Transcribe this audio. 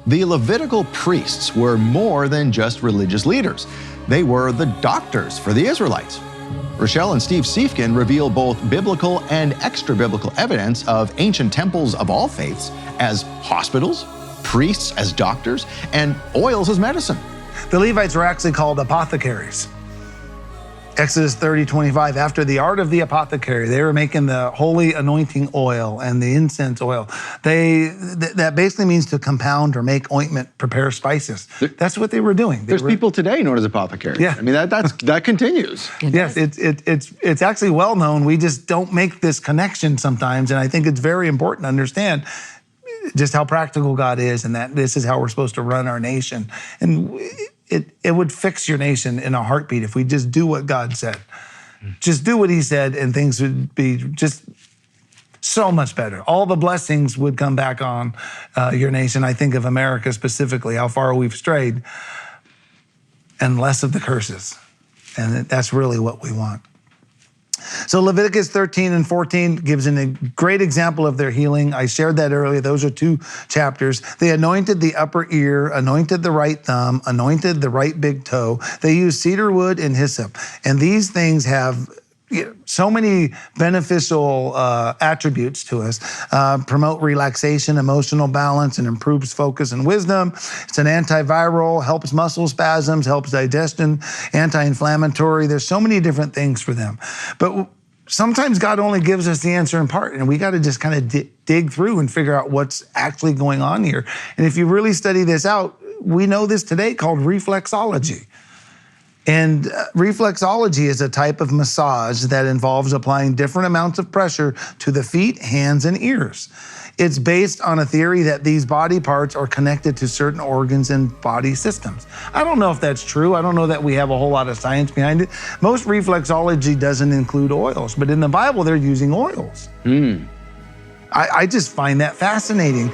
The Levitical priests were more than just religious leaders. They were the doctors for the Israelites. Rachelle and Steve Siefken reveal both biblical and extra-biblical evidence of ancient temples of all faiths as hospitals, priests as doctors, and oils as medicine. The Levites were actually called apothecaries. Exodus 30:25, after the art of the apothecary, they were making the holy anointing oil and the incense oil. That basically means to compound or make ointment, prepare spices. That's what they were doing. There's people today known as apothecaries. Yeah. I mean, that continues. Yes, it's actually well known. We just don't make this connection sometimes, and I think it's very important to understand just how practical God is, and that this is how we're supposed to run our nation. And it would fix your nation in a heartbeat if we just do what God said. Just do what he said, and things would be just so much better. All the blessings would come back on your nation. I think of America specifically, how far we've strayed, and less of the curses. And that's really what we want. So Leviticus 13 and 14 gives a great example of their healing. I shared that earlier. Those are 2 chapters. They anointed the upper ear, anointed the right thumb, anointed the right big toe. They used cedar wood and hyssop. And these things have so many beneficial attributes to us. Promote relaxation, emotional balance, and improves focus and wisdom. It's an antiviral, helps muscle spasms, helps digestion, anti-inflammatory. There's so many different things for them. But sometimes God only gives us the answer in part, and we got to just kind of dig through and figure out what's actually going on here. And if you really study this out, we know this today called reflexology. And reflexology is a type of massage that involves applying different amounts of pressure to the feet, hands, and ears. It's based on a theory that these body parts are connected to certain organs and body systems. I don't know if that's true. I don't know that we have a whole lot of science behind it. Most reflexology doesn't include oils, but in the Bible, they're using oils. I just find that fascinating.